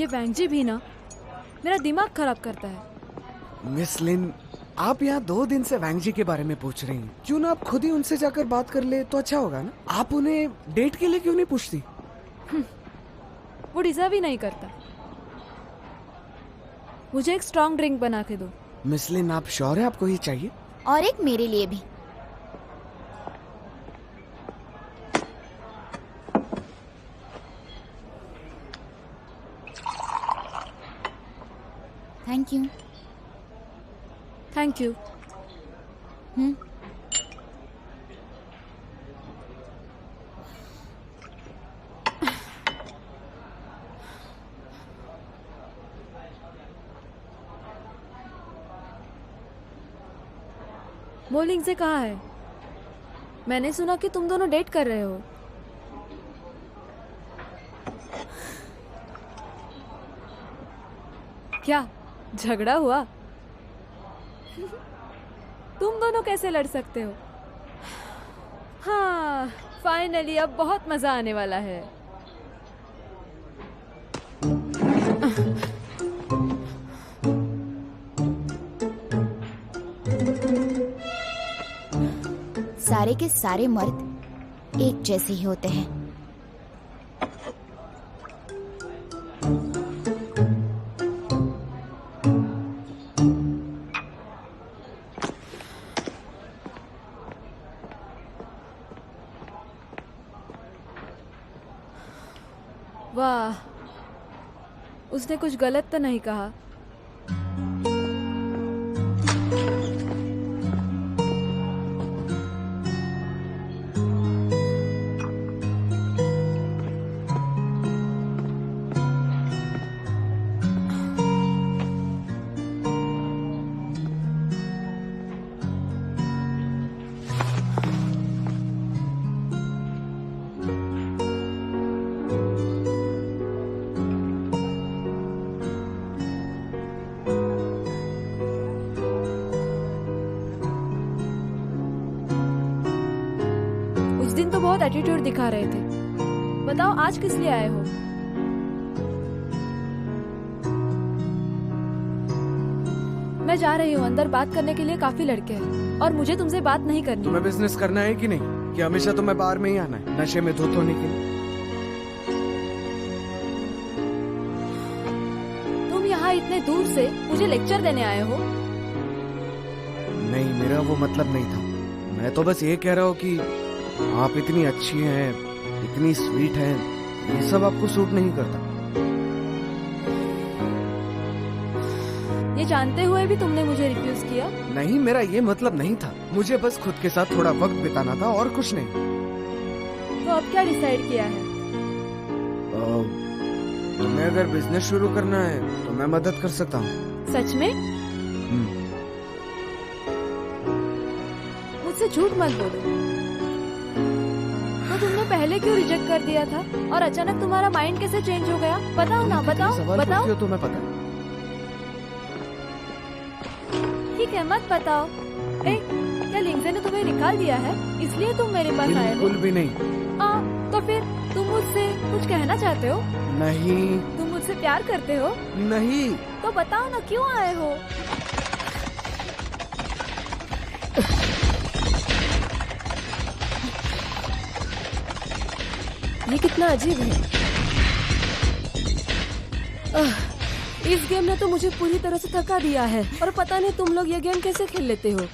ये वैंगजी भी ना मेरा दिमाग खराब करता है। मिस लिन, आप यहाँ 2 दिन से वैंगजी के बारे में पूछ रही हैं। क्यों ना आप खुद ही उनसे जाकर बात कर ले तो अच्छा होगा ना। आप उन्हें डेट के लिए क्यों नहीं पूछती? वो डिजर्व ही नहीं करता। मुझे एक स्ट्रॉन्ग ड्रिंक बना के दो। मिस लिन, आप श्योर है आपको ये चाहिए? और एक मेरे लिए भी। Thank you. Thank you. Moulding से कहा है? मैंने सुना कि तुम दोनों डेट कर रहे हो। क्या झगड़ा हुआ? तुम दोनों कैसे लड़ सकते हो? हाँ, फाइनली अब बहुत मजा आने वाला है। सारे के सारे मर्द एक जैसे ही होते हैं। वाह, उसने कुछ गलत तो नहीं कहा। उस दिन तो बहुत एटीट्यूड दिखा रहे थे। बताओ आज किस लिए आए हो? मैं जा रही हूँ, अंदर बात करने के लिए काफी लड़के हैं और मुझे तुमसे बात नहीं करनी। तुम्हें बिजनेस करना है कि नहीं, कि हमेशा तुम्हें बार में ही आना है नशे में धुत होने के लिए? तुम यहाँ इतने दूर से मुझे लेक्चर देने आए हो? नहीं, मेरा वो मतलब नहीं था। मैं तो बस ये कह रहा हूँ कि आप इतनी अच्छी हैं, इतनी स्वीट हैं, ये सब आपको सूट नहीं करता। ये जानते हुए भी तुमने मुझे रिफ्यूज किया? नहीं, मेरा ये मतलब नहीं था। मुझे बस खुद के साथ थोड़ा वक्त बिताना था और कुछ नहीं। तो अब क्या डिसाइड किया है? तुम्हें अगर बिजनेस शुरू करना है तो मैं मदद कर सकता हूँ। सच में? मुझसे झूठ मत बोलो। तो तुमने पहले क्यों रिजेक्ट कर दिया था और अचानक तुम्हारा माइंड कैसे चेंज हो गया? बताओ ना, बताओ बताओ। तुम्हें पता है? ठीक है, मत बताओ। क्या लिंगजे ने तुम्हें निकाल दिया है इसलिए तुम मेरे पास आए हो? बिल्कुल भी नहीं। तो फिर तुम मुझसे कुछ कहना चाहते हो? नहीं। तुम मुझसे प्यार करते हो? नहीं। तो बताओ ना क्यों आए हो? ये कितना अजीब है। इस गेम ने तो मुझे पूरी तरह से थका दिया है और पता नहीं तुम लोग ये गेम कैसे खेल लेते हो।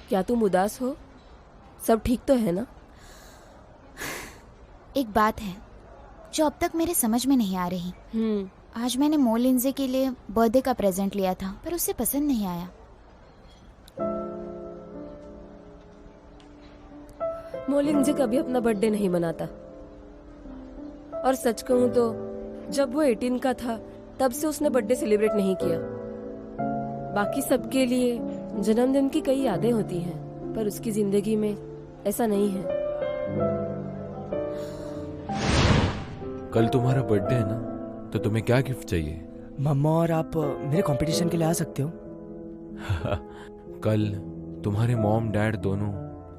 क्या तुम उदास हो? सब ठीक तो है ना? एक बात है जो अब तक मेरे समझ में नहीं आ रही। आज मैंने मो लिंजे के लिए बर्थडे का प्रेजेंट लिया था पर उसे पसंद नहीं आया। मो लिंजे कभी अपना बर्थडे नहीं मनाता और सच कहूं तो जब वो 18 का था तब से उसने बर्थडे सेलिब्रेट नहीं किया। बाकी सबके लिए जन्मदिन की कई यादें होती हैं पर उसकी जिंदगी में ऐसा नहीं है। कल तुम्हारा बर्थडे है ना, तो तुम्हें क्या गिफ्ट चाहिए? मम्मा और आप मेरे कंपटीशन के लिए आ सकते हो। कल तुम्हारे मॉम डैड दोनों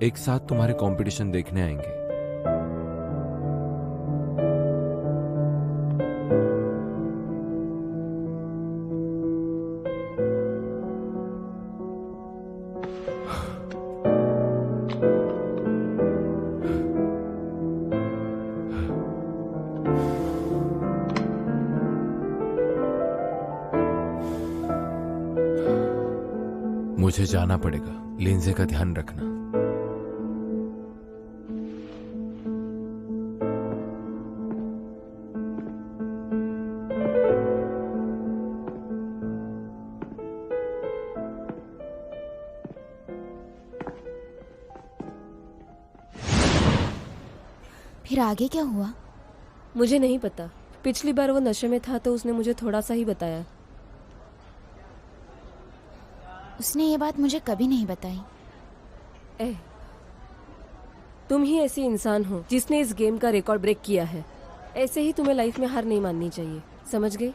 एक साथ तुम्हारे कंपटीशन देखने आएंगे। मुझे जाना पड़ेगा। लिंजे का ध्यान रखना। फिर आगे क्या हुआ? मुझे नहीं पता। पिछली बार वो नशे में था तो उसने मुझे थोड़ा सा ही बताया। उसने ये बात मुझे कभी नहीं बताई। तुम ही ऐसी इंसान हो जिसने इस गेम का रिकॉर्ड ब्रेक किया है। ऐसे ही तुम्हें लाइफ में हार नहीं माननी चाहिए, समझ गई?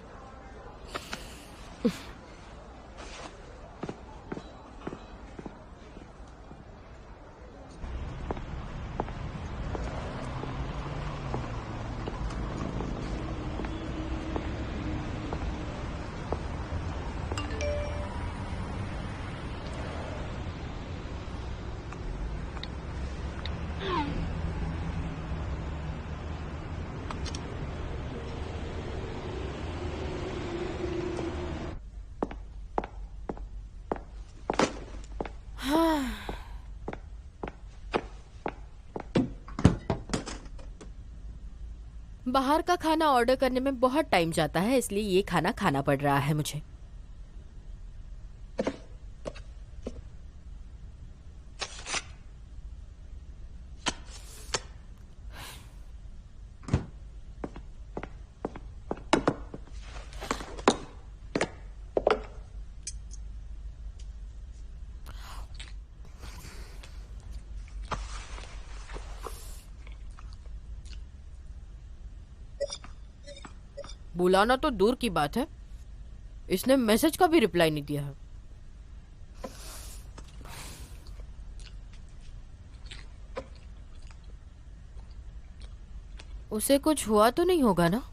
बाहर का खाना ऑर्डर करने में बहुत टाइम जाता है, इसलिए ये खाना खाना पड़ रहा है मुझे। बुलाना तो दूर की बात है, इसने मैसेज का भी रिप्लाई नहीं दिया है। उसे कुछ हुआ तो नहीं होगा ना?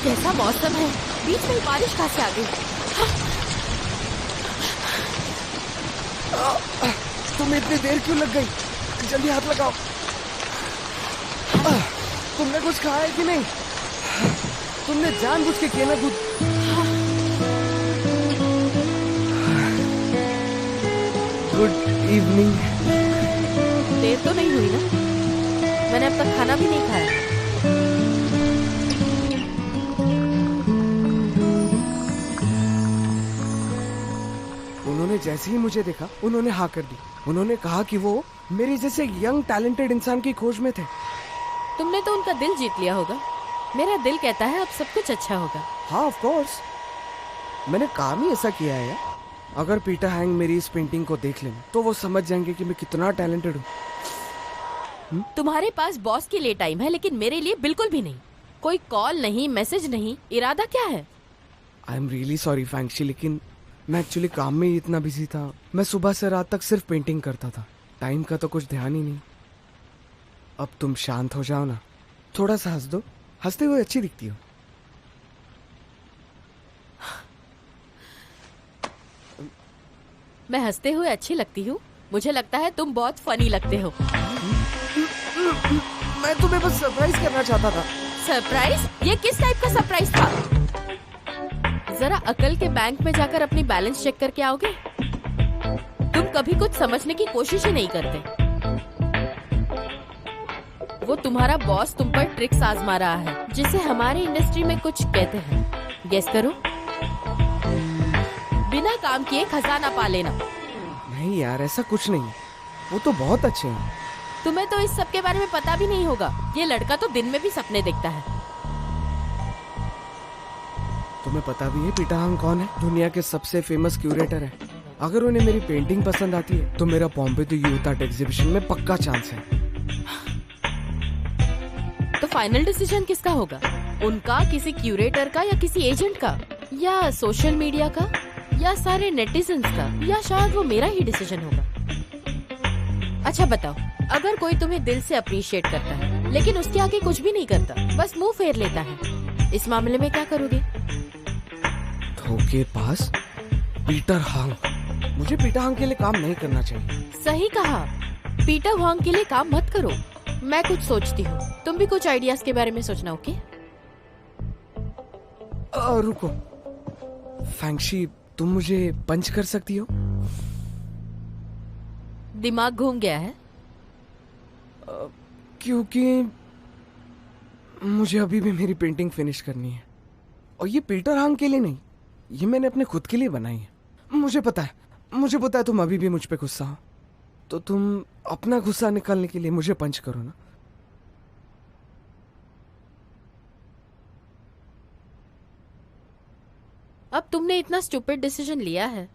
कैसा मौसम है, बीच में बारिश कहाँ से आ गई? तुम्हें इतनी देर क्यों लग गई? जल्दी हाथ लगाओ। तुमने कुछ खाया है कि नहीं? तुमने जानबूझ के किया ना दूध? Good evening. देर तो नहीं हुई ना? मैंने अब तक खाना भी नहीं खाया। उन्होंने जैसे ही मुझे देखा उन्होंने हाँ कर दी। उन्होंने कहा कि वो मेरे जैसे यंग टैलेंटेड इंसान की खोज में थे। तुमने तो उनका दिल जीत लिया होगा। मेरा दिल कहता है अब सब कुछ अच्छा होगा। हाँ ऑफ कोर्स, मैंने काम ही ऐसा किया है। अगर पीटर हैंग मेरी इस पेंटिंग को देख लें तो वो समझ जाएंगे कि मैं कितना टैलेंटेड हूँ। तुम्हारे पास बॉस के लिए टाइम है, लेकिन मेरे लिए बिल्कुल भी नहीं। कोई कॉल नहीं, मैसेज नहीं, इरादा क्या है? आई एम रियली सॉरी फैंक्शी, लेकिन मैं एक्चुअली काम में ही इतना बिजी था। मैं सुबह से रात तक सिर्फ पेंटिंग करता था, टाइम का तो कुछ ध्यान ही नहीं। अब तुम शांत हो जाओ ना, थोड़ा सा हंस दो। हंसते हुए अच्छी दिखती हो। मैं हंसते हुए अच्छी लगती हूँ? मुझे लगता है तुम बहुत फनी लगते हो। मैं तुम्हें बस सरप्राइज करना चाहता था। सरप्राइज? ये किस टाइप का सरप्राइज था? जरा अकल के बैंक में जाकर अपनी बैलेंस चेक करके आओगे? तुम कभी कुछ समझने की कोशिश ही नहीं करते। वो तुम्हारा बॉस तुम पर ट्रिक्स आजमा रहा है, जिसे हमारे इंडस्ट्री में कुछ कहते हैं। गेस करो। बिना काम किए खजाना पा लेना। नहीं यार, ऐसा कुछ नहीं। वो तो बहुत अच्छे हैं। तुम्हें तो इस सब के बारे में पता भी नहीं होगा। ये लड़का तो दिन में भी सपने देखता है। तुम्हें पता भी है पीटर हैंग कौन है? दुनिया के सबसे फेमस क्यूरेटर है। अगर उन्हें मेरी पेंटिंग पसंद आती है तो मेरा पॉम्पेदो यूथ आर्ट एग्जीबिशन में पक्का चांस है। तो फाइनल डिसीजन किसका होगा? उनका, किसी क्यूरेटर का, या किसी एजेंट का, या सोशल मीडिया का, या सारे नेटिजन्स का, या शायद वो मेरा ही डिसीजन होगा? अच्छा बताओ, अगर कोई तुम्हें दिल से अप्रिशिएट करता है लेकिन उसके आगे कुछ भी नहीं करता, बस मुंह फेर लेता है, इस मामले में क्या करोगे? धोखेबाज पीटर हांग। मुझे पीटर हांग के लिए काम नहीं करना चाहिए। सही कहा, पीटर हांग के लिए काम मत करो। मैं कुछ सोचती हूँ, तुम भी कुछ आइडियाज के बारे में सोचना। ओके? रुको फैंक्शी, तुम मुझे पंच कर सकती हो? दिमाग घूम गया है? क्योंकि मुझे अभी भी मेरी पेंटिंग फिनिश करनी है, और ये पीटर हांग के लिए नहीं, ये मैंने अपने खुद के लिए बनाई है। मुझे पता है तुम अभी भी मुझ पे गुस्सा हो, तो तुम अपना गुस्सा निकालने के लिए मुझे पंच करो ना। अब तुमने इतना स्टूपिड डिसीजन लिया है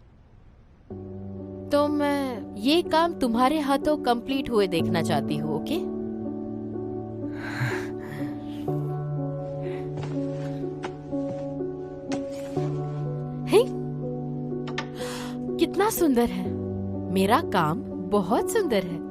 तो मैं ये काम तुम्हारे हाथों कंप्लीट हुए देखना चाहती हूँ। ओके? हे? कितना सुंदर है, मेरा काम बहुत सुंदर है।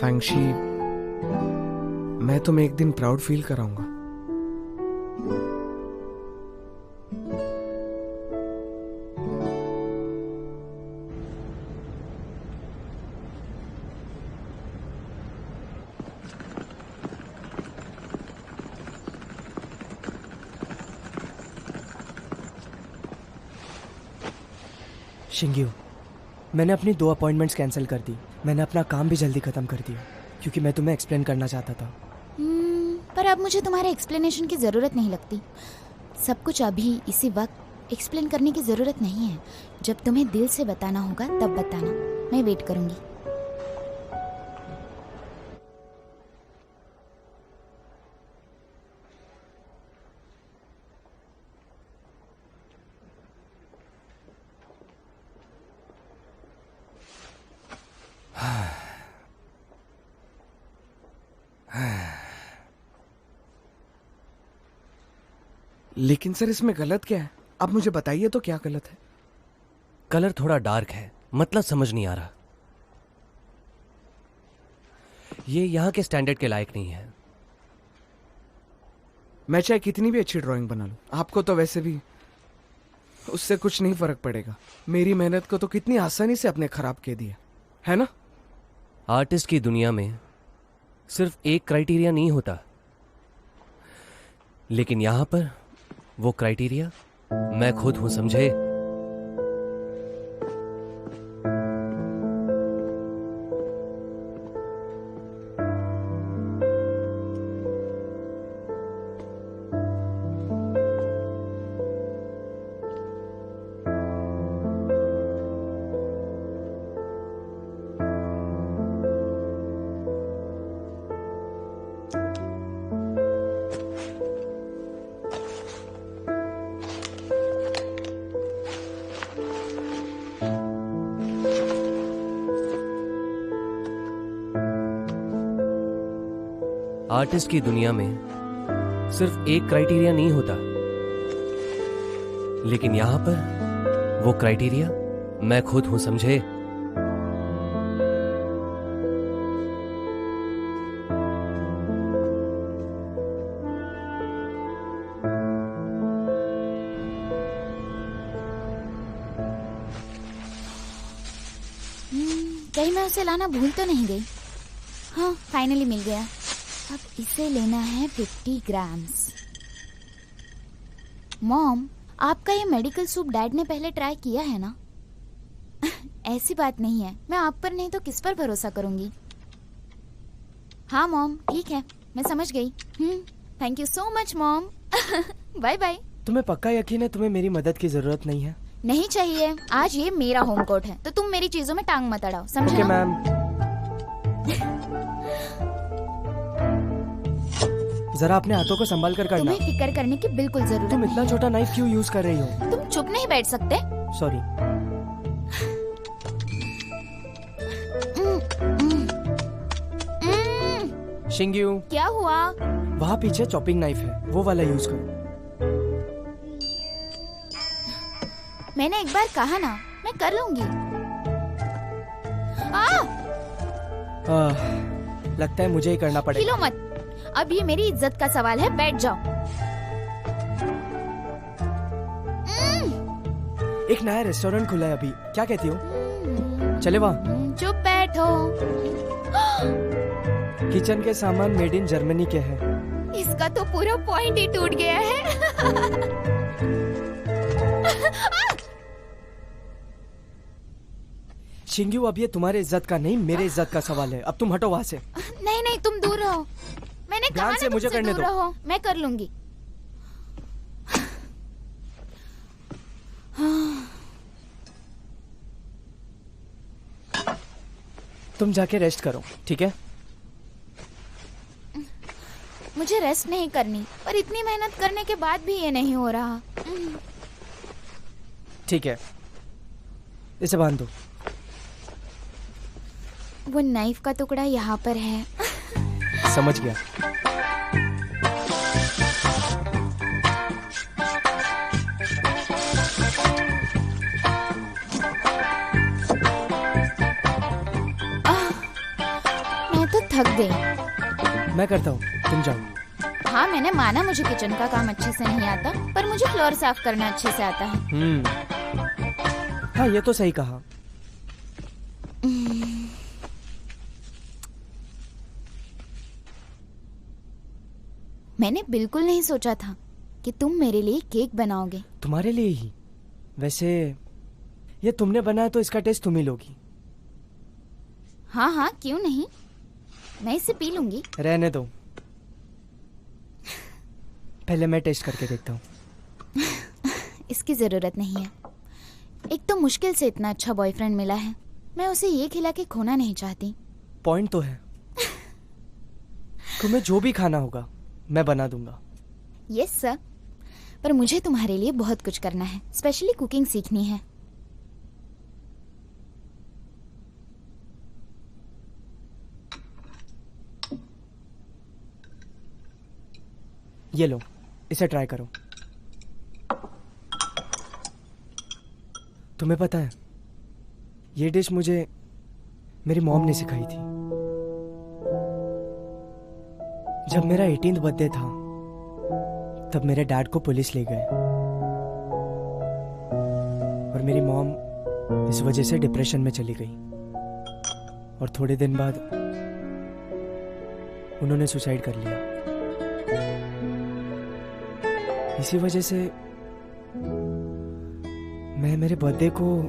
फैंक्शी, मैं तुम्हें एक दिन प्राउड फील कराऊंगा। शिंग्यू, मैंने अपनी 2 अपॉइंटमेंट्स कैंसिल कर दी। मैंने अपना काम भी जल्दी ख़त्म कर दिया क्योंकि मैं तुम्हें एक्सप्लेन करना चाहता था। पर अब मुझे तुम्हारे एक्सप्लेनेशन की ज़रूरत नहीं लगती। सब कुछ अभी इसी वक्त एक्सप्लेन करने की ज़रूरत नहीं है। जब तुम्हें दिल से बताना होगा तब बताना, मैं वेट करूँगी। लेकिन सर, इसमें गलत क्या है? आप मुझे बताइए तो क्या गलत है? कलर थोड़ा डार्क है, मतलब समझ नहीं आ रहा। ये यहाँ के स्टैंडर्ड के लायक नहीं है। मैं चाहे कितनी भी अच्छी ड्राइंग बना लूं, आपको तो वैसे भी उससे कुछ नहीं फर्क पड़ेगा। मेरी मेहनत को तो कितनी आसानी से आपने खराब कह दिया है ना? आर्टिस्ट की दुनिया में सिर्फ एक क्राइटेरिया नहीं होता, लेकिन यहां पर वो क्राइटेरिया मैं खुद हूं, समझे? आर्टिस्ट की दुनिया में सिर्फ एक क्राइटेरिया नहीं होता, लेकिन यहां पर वो क्राइटेरिया मैं खुद हूं, समझे? कहीं मैं उसे लाना भूल तो नहीं गई? हाँ, फाइनली मिल गया। अब इसे लेना है 50 ग्राम्स। मॉम, आपका ये मेडिकल सूप डैड ने पहले ट्राई किया है ना? ऐसी बात नहीं है, मैं आप पर नहीं तो किस पर भरोसा करूंगी? हाँ मॉम, ठीक है, मैं समझ गई। Thank you so much mom. Bye bye. तुम्हें पक्का यकीन है तुम्हें मेरी मदद की जरूरत नहीं है? नहीं चाहिए, आज ये मेरा होम कोर्ट है, तो तुम मेरी चीजों में टांग मत अड़ाओ, समझे ओके ना? मैम। जरा अपने हाथों को संभाल कर करना। तुम्हें फिक्र करने की बिल्कुल जरूरत तुम नहीं इतना छोटा नाइफ क्यों यूज कर रही हो? है। तुम चुप नहीं बैठ सकते? सॉरी। शिंग्यू, क्या हुआ? वहाँ पीछे चॉपिंग नाइफ है, वो वाला यूज करो। मैंने एक बार कहा ना, मैं कर लूंगी। लगता है मुझे ही करना पड़ेगा। हिलो मत, अब ये मेरी इज्जत का सवाल है, बैठ जाओ। एक नया रेस्टोरेंट खुला है अभी, क्या कहती हो? चले वहाँ? चुप बैठो। किचन के सामान मेड इन जर्मनी के हैं। इसका तो पूरा पॉइंट ही टूट गया है। शिंग्यू, अब ये तुम्हारे इज्जत का नहीं, मेरे इज्जत का सवाल है। अब तुम हटो वहाँ से। नहीं नहीं, तुम दूर रहो। मैंने कहा ध्यान ना से मुझे तुमसे करने दूर दो। रहो, मैं कर लूंगी। तुम जाके रेस्ट करो, ठीक है? मुझे रेस्ट नहीं करनी, पर इतनी मेहनत करने के बाद भी ये नहीं हो रहा। ठीक है, इसे बांध दो। वो नाइफ का टुकड़ा यहाँ पर है। समझ गया। मैं तो थक गई। मैं करता हूँ, तुम जाओ। हाँ, मैंने माना मुझे किचन का काम अच्छे से नहीं आता, पर मुझे फ्लोर साफ करना अच्छे से आता है। हाँ, ये तो सही कहा। मैंने बिल्कुल नहीं सोचा था कि तुम मेरे लिए केक बनाओगे। तुम्हारे लिए ही? वैसे ये तुमने बनाया तो इसका टेस्ट तुम ही लोगी। हाँ हाँ, क्यों नहीं, मैं इसे पी लूंगी। रहने दो, पहले मैं टेस्ट करके देखता हूँ। इसकी जरूरत नहीं है। एक तो मुश्किल से इतना अच्छा बॉयफ्रेंड मिला है, मैं उसे ये खिला के खोना नहीं चाहती। पॉइंट तो है। तुम्हें जो भी खाना होगा मैं बना दूंगा। यस सर, पर मुझे तुम्हारे लिए बहुत कुछ करना है, स्पेशली कुकिंग सीखनी है। ये लो, इसे ट्राई करो। तुम्हें पता है, ये डिश मुझे मेरी मॉम ने सिखाई थी। जब मेरा 18th बर्थडे था, तब मेरे डैड को पुलिस ले गए और मेरी मॉम इस वजह से डिप्रेशन में चली गई और थोड़े दिन बाद उन्होंने सुसाइड कर लिया। इसी वजह से मैं मेरे बर्थडे को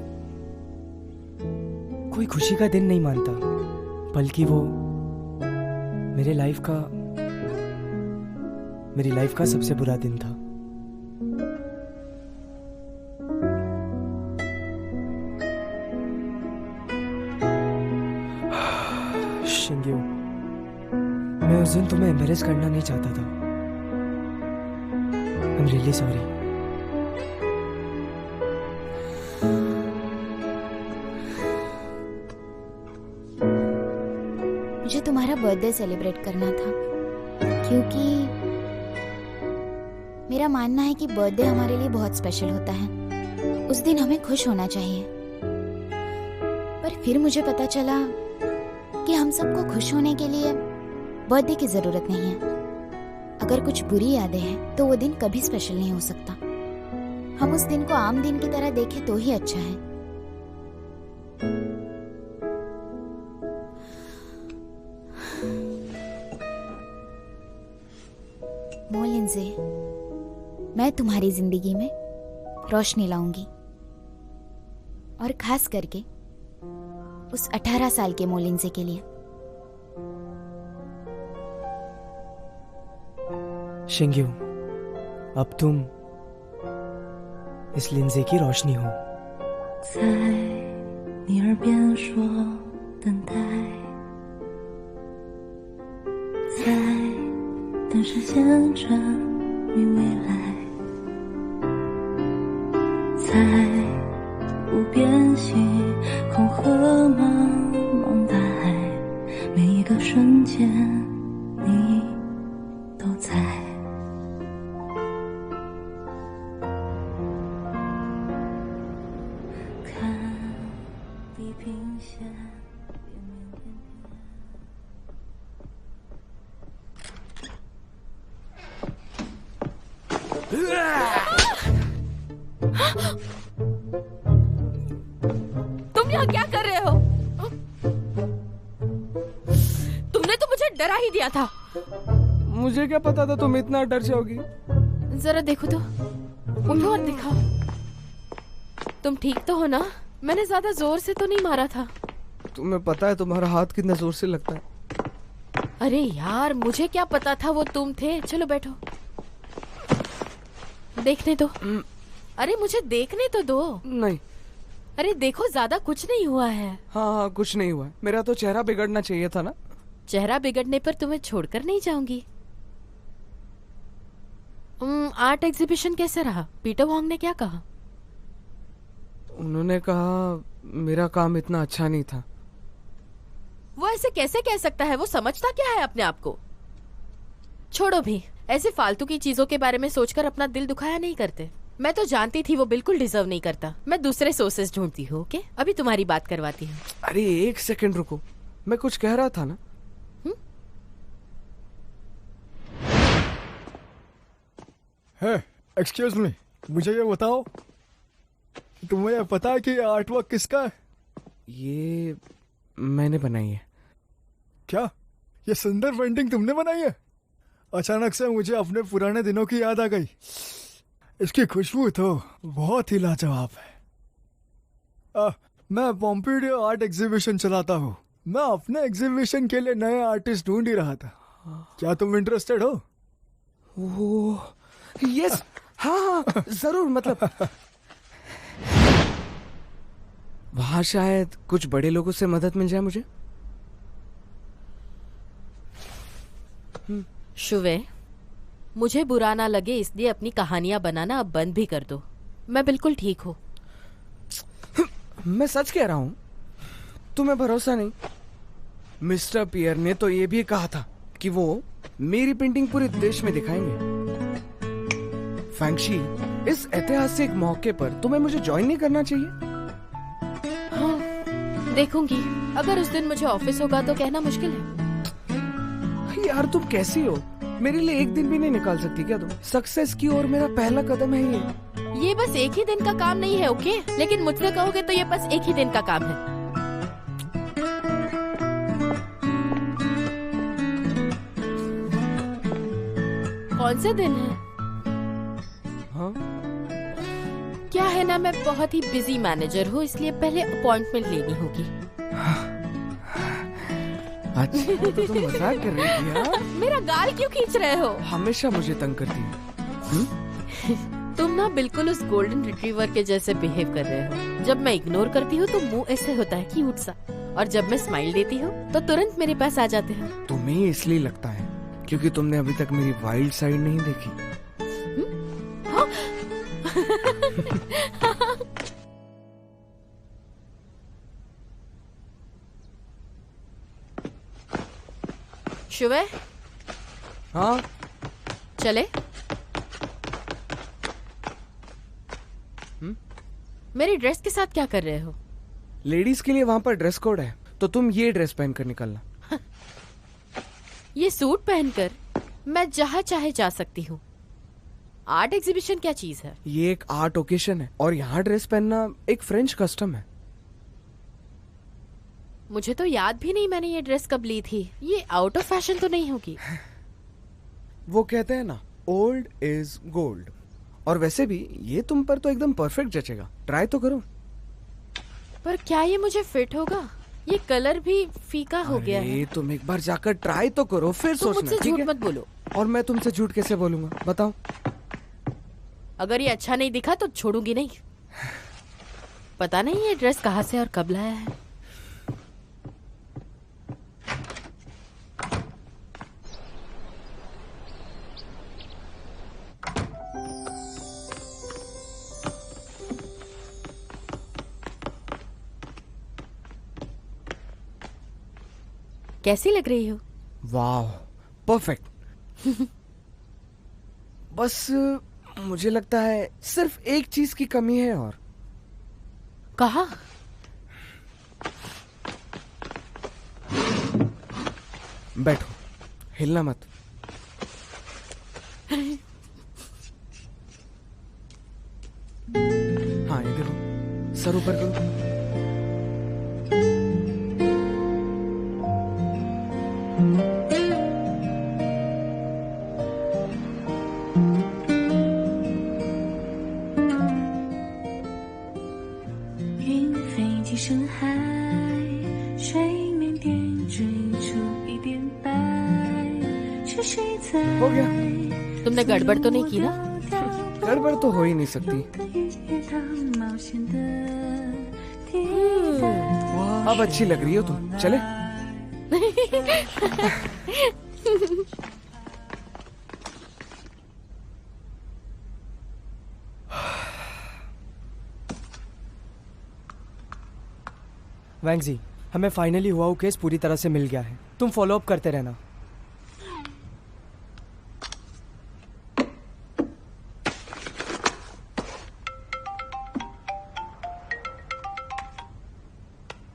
कोई खुशी का दिन नहीं मानता, बल्कि वो मेरी लाइफ का सबसे बुरा दिन था। शिंग्यू, मैं उस दिन तुम्हें एम्बैरेस करना नहीं चाहता था। I'm really sorry. मुझे तुम्हारा बर्थडे सेलिब्रेट करना था, क्योंकि मेरा मानना है कि बर्थडे हमारे लिए बहुत स्पेशल होता है। उस दिन हमें खुश होना चाहिए। पर फिर मुझे पता चला कि हम सबको खुश होने के लिए बर्थडे की जरूरत नहीं है। अगर कुछ बुरी यादें हैं तो वो दिन कभी स्पेशल नहीं हो सकता। हम उस दिन को आम दिन की तरह देखें तो ही अच्छा है। मोलिंजे, मैं तुम्हारी जिंदगी में रोशनी लाऊंगी, और खास करके उस 18 साल के मोलिंजे के लिए। शिंग्यू, अब तुम इस लिंजे की रोशनी हो। 在你耳边说等待，在等时间证明未来，在无边星空和茫茫大海，每一个瞬间你都在。看地平线连绵点点。तुम यहाँ क्या कर रहे हो? तुमने तो मुझे डरा ही दिया था। मुझे क्या पता था तुम इतना डर जाओगी। जरा देखो तो, उठो और दिखाओ। तुम ठीक तो हो ना? मैंने ज्यादा जोर से तो नहीं मारा था। तुम्हें पता है तुम्हारा हाथ कितना जोर से लगता है? अरे यार, मुझे क्या पता था वो तुम थे। चलो बैठो, देखने दो। अरे मुझे देखने तो दो। नहीं। अरे देखो, ज्यादा कुछ नहीं हुआ है। हाँ हाँ, कुछ नहीं हुआ है। मेरा तो चेहरा बिगड़ना चाहिए था ना। चेहरा बिगड़ने पर तुम्हें छोड़कर नहीं जाऊंगी। आर्ट एग्जीबिशन कैसे रहा? पीटर वॉन्ग ने क्या कहा? उन्होंने कहा मेरा काम इतना अच्छा नहीं था। वो ऐसे कैसे कह सकता है? वो समझता क्या है अपने आप को? छोड़ो भी, ऐसे फालतू की चीजों के बारे में सोचकर अपना दिल दुखाया नहीं करते। मैं तो जानती थी वो बिल्कुल डिजर्व नहीं करता। मैं दूसरे सोर्सेस ढूंढती हूँ। ओके, अभी तुम्हारी बात करवाती हूँ। अरे एक सेकंड रुको, मैं कुछ कह रहा था ना। है, एक्सक्यूज मी, मुझे ये बताओ, तुम्हें ये पता है कि ये आर्ट वर्क किसका है? ये मैंने बनाई है। क्या ये सुंदर पेंटिंग तुमने बनाई है? अचानक से मुझे अपने पुराने दिनों की याद आ गई। इसकी खुशबू तो बहुत ही लाजवाब है। मैं पॉम्पिडियो आर्ट एग्जीबिशन चलाता हूँ। मैं अपने एग्जीबिशन के लिए नए आर्टिस्ट ढूंढ ही रहा था। क्या तुम इंटरेस्टेड हो? ओह यस, हाँ हाँ जरूर। मतलब वहां शायद कुछ बड़े लोगों से मदद मिल जाए मुझे। शुवे, मुझे बुरा ना लगे इसलिए अपनी कहानियां बनाना अब बंद भी कर दो। मैं बिल्कुल ठीक हूँ। मैं सच कह रहा हूँ, तुम्हें भरोसा नहीं? मिस्टर पियर ने तो ये भी कहा था कि वो मेरी पेंटिंग पूरे देश में दिखाएंगे। फैंगशी, इस ऐतिहासिक मौके पर तुम्हें मुझे ज्वाइन नहीं करना चाहिए? हाँ, देखूंगी। अगर उस दिन मुझे ऑफिस होगा तो कहना मुश्किल है। यार तुम कैसी हो? मेरे लिए एक दिन भी नहीं निकाल सकती क्या तुम? सक्सेस की ओर मेरा पहला कदम है ये। ये बस एक ही दिन का काम नहीं है, ओके? लेकिन मुझसे कहोगे तो ये बस एक ही दिन का काम है। कौन से दिन है? हाँ? क्या है ना, मैं बहुत ही बिजी मैनेजर हूँ, इसलिए पहले अपॉइंटमेंट लेनी होगी। अच्छा, तो तुम मजाक कर रही थी? हाँ? मेरा गाल क्यों खींच रहे हो? हमेशा मुझे तंग करती हो। तुम ना बिल्कुल उस गोल्डन रिट्रीवर के जैसे बिहेव कर रहे हो। जब मैं इग्नोर करती हूँ तो मुंह ऐसे होता है क्यूट सा, और जब मैं स्माइल देती हूँ तो तुरंत मेरे पास आ जाते हो। तुम्हें इसलिए लगता है क्योंकि तुमने अभी तक मेरी वाइल्ड साइड नहीं देखी। हाँ? शुवे, हाँ? चले? मेरी ड्रेस के साथ क्या कर रहे हो? लेडीज के लिए वहाँ पर ड्रेस कोड है, तो तुम ये ड्रेस पहन कर निकलना। ये सूट पहनकर मैं जहाँ चाहे जा सकती हूँ। आर्ट एग्जीबिशन क्या चीज है? ये एक आर्ट ओकेशन है और यहाँ ड्रेस पहनना एक फ्रेंच कस्टम है। मुझे तो याद भी नहीं मैंने ये ड्रेस कब ली थी। ये आउट ऑफ फैशन तो नहीं होगी? वो कहते हैं ना, ओल्ड इज गोल्ड। और वैसे भी ये तुम पर तो एकदम परफेक्ट जचेगा, ट्राई तो करो। पर क्या ये मुझे फिट होगा? ये कलर भी फीका हो गया है। अरे तुम एक बार जाकर ट्राई तो करो, फिर तुम सोचना, मुझसे ठीक झूठ है? मत बोलो। और मैं तुमसे झूठ कैसे बोलूंगा, बताओ? अगर ये अच्छा नहीं दिखा तो छोड़ूंगी नहीं। पता नहीं ये ड्रेस कहाँ से और कब लाया है। कैसी लग रही हो? वाह, परफेक्ट। बस मुझे लगता है सिर्फ एक चीज की कमी है। और कहा? बैठो, हिलना मत। हाँ, ये देखो, सर ऊपर करो। हो गया। तुमने गड़बड़ तो नहीं की ना? गड़बड़ तो हो ही नहीं सकती। अब अच्छी लग रही हो तुम, चले? वैंगजी, हमें फाइनली हुआ वो केस पूरी तरह से मिल गया है। तुम फॉलो अप करते रहना।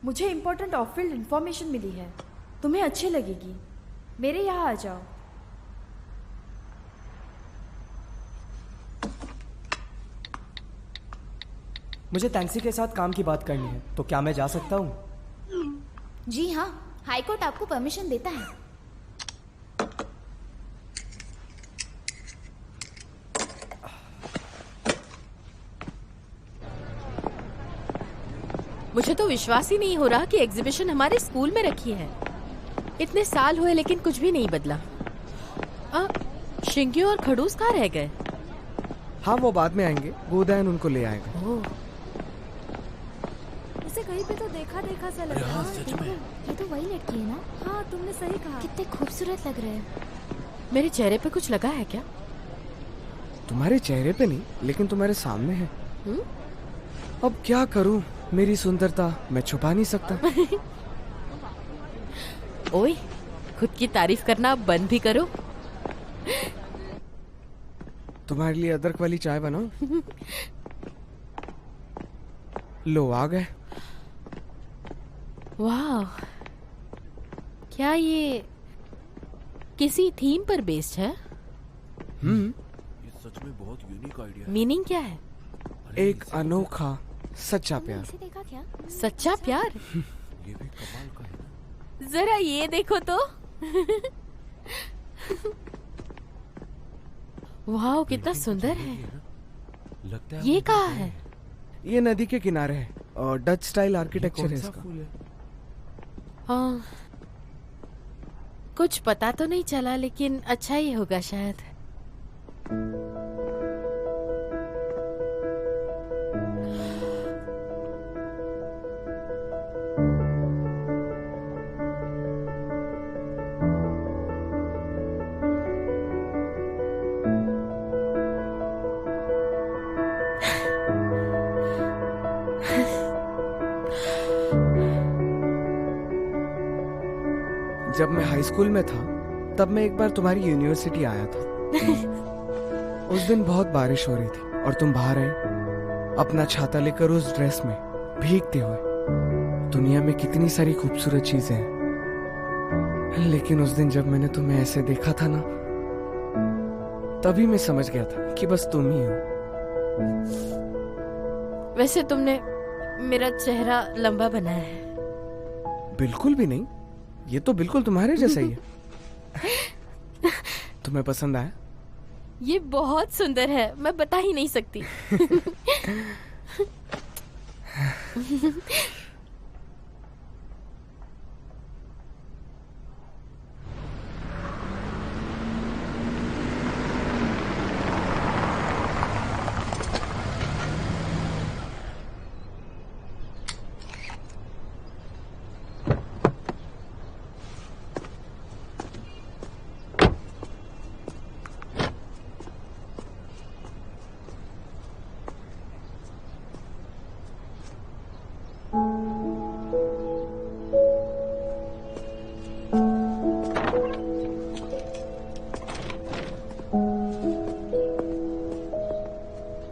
मुझे इम्पोर्टेंट ऑफ फील्ड इंफॉर्मेशन मिली है, तुम्हें अच्छी लगेगी। मेरे यहाँ आ जाओ। मुझे टैंक्सी के साथ काम की बात करनी है, तो क्या मैं जा सकता हूँ? जी हाँ, हाई कोर्ट आपको परमिशन देता है। मुझे तो विश्वास ही नहीं हो रहा कि एग्जीबिशन हमारे स्कूल में रखी है। इतने साल हुए लेकिन कुछ भी नहीं बदला। शिंग्यू और खड़ूस कहाँ रह गए? हाँ, वो बाद में आएंगे, गोदान उनको ले आएगा। उसे कहीं पे तो देखा देखा सा लग रहा है। देखो, ये तो वही लड़की है ना? हाँ, तुमने सही कहा। कितने खूबसूरत लग रहे हैं। मेरे चेहरे पे कुछ लगा है क्या? तुम्हारे चेहरे पे नहीं, लेकिन तुम्हारे सामने है। अब क्या करूं, मेरी सुंदरता मैं छुपा नहीं सकता। ओए, खुद की तारीफ करना अब बंद भी करो। तुम्हारे लिए अदरक वाली चाय बनाऊं? लो, आ गए। वाह, क्या ये किसी थीम पर बेस्ड है? ये सच में बहुत यूनिक आइडिया है। मीनिंग क्या है? एक अनोखा सच्चा प्यार। इसे देखा क्या? सच्चा प्यार? ये भी कमाल का है ना। जरा ये देखो तो। वाह, कितना सुंदर है। लगता है ये कहाँ है? ये नदी के किनारे है और डच स्टाइल आर्किटेक्चर है इसका। हाँ, कुछ पता तो नहीं चला, लेकिन अच्छा ही होगा शायद। जब मैं हाई स्कूल में था तब मैं एक बार तुम्हारी यूनिवर्सिटी आया था। उस दिन बहुत बारिश हो रही थी और तुम बाहर आई अपना छाता लेकर उस ड्रेस में भीगते हुए। दुनिया में कितनी सारी खूबसूरत चीजें हैं, लेकिन उस दिन जब मैंने तुम्हें ऐसे देखा था ना, तभी मैं समझ गया था कि बस तुम ही हो। वैसे तुमने मेरा चेहरा लंबा बनाया है। बिल्कुल भी नहीं, ये तो बिल्कुल तुम्हारे जैसा ही है। तुम्हें पसंद आया? ये बहुत सुंदर है, मैं बता ही नहीं सकती।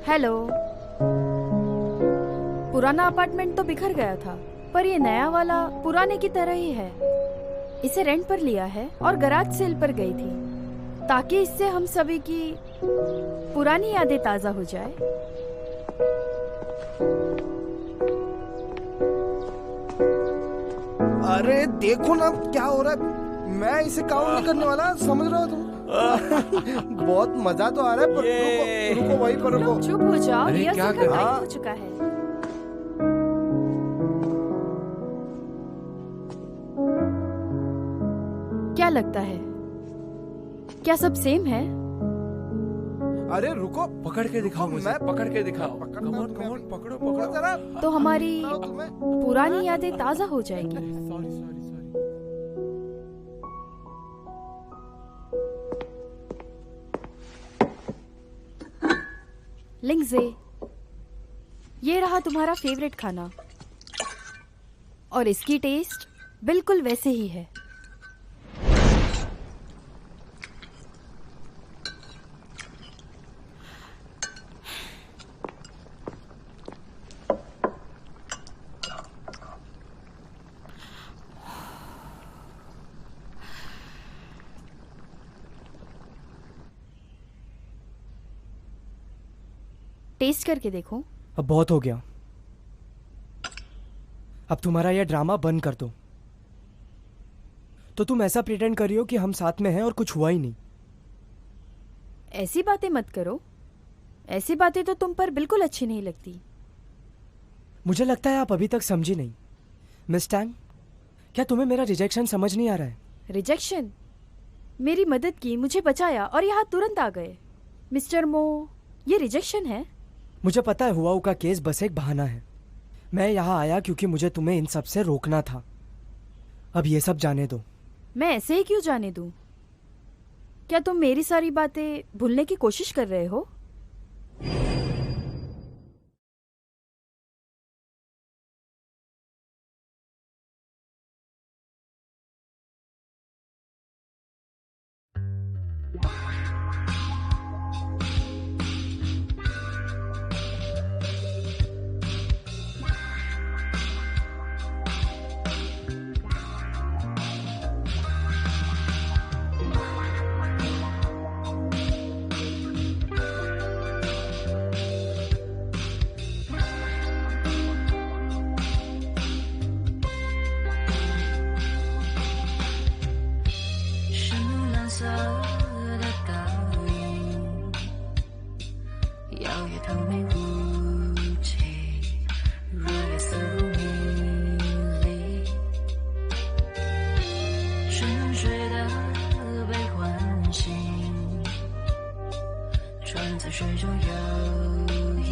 हेलो। पुराना अपार्टमेंट तो बिखर गया था, पर ये नया वाला पुराने की तरह ही है। इसे रेंट पर लिया है और गराज सेल पर गई थी, ताकि इससे हम सभी की पुरानी यादें ताजा हो जाए। अरे देखो ना क्या हो रहा है, मैं इसे काउंट नहीं करने वाला, समझ रहे हो तुम? बहुत मजा तो आ रहा है, पर रुको वहीं पर रुको। चुप हो जाओ, अरे रिहर्सल क्या का कर टाइम रहा? हो चुका है। क्या लगता है, क्या सब सेम है? अरे रुको, पकड़ के दिखाओ मुझे, मैं पकड़ के दिखाओ। पकड़ता कम हूँ ऑन, तुम्हें कम ऑन, अभी। पकड़ो रुको पकड़ो। जरा। तो हमारी तुम्हें पुरानी यादें ताजा हो जाएगी। Sorry sorry sorry. लिंगजे, ये रहा तुम्हारा फेवरेट खाना, और इसकी टेस्ट बिल्कुल वैसे ही है। टेस्ट करके देखो। अब बहुत हो गया, अब तुम्हारा यह ड्रामा बंद कर दो। तो तुम ऐसा प्रिटेंड कर रही हो कि हम साथ में हैं और कुछ हुआ ही नहीं। ऐसी बातें मत करो, ऐसी बातें तो तुम पर बिल्कुल अच्छी नहीं लगती। मुझे लगता है आप अभी तक समझी नहीं। मिस टैंग, क्या तुम्हें मेरा रिजेक्शन समझ नहीं आ रहा है? रिजेक्शन? मेरी मदद की, मुझे बचाया और यहाँ तुरंत आ गए। मिस्टर मो, ये रिजेक्शन है? मुझे पता है हुआऊ का केस बस एक बहाना है। मैं यहाँ आया क्योंकि मुझे तुम्हें इन सब से रोकना था। अब ये सब जाने दो। मैं ऐसे ही क्यों जाने दूं? क्या तुम मेरी सारी बातें भूलने की कोशिश कर रहे हो?水中游弋，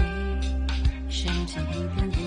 心情一片片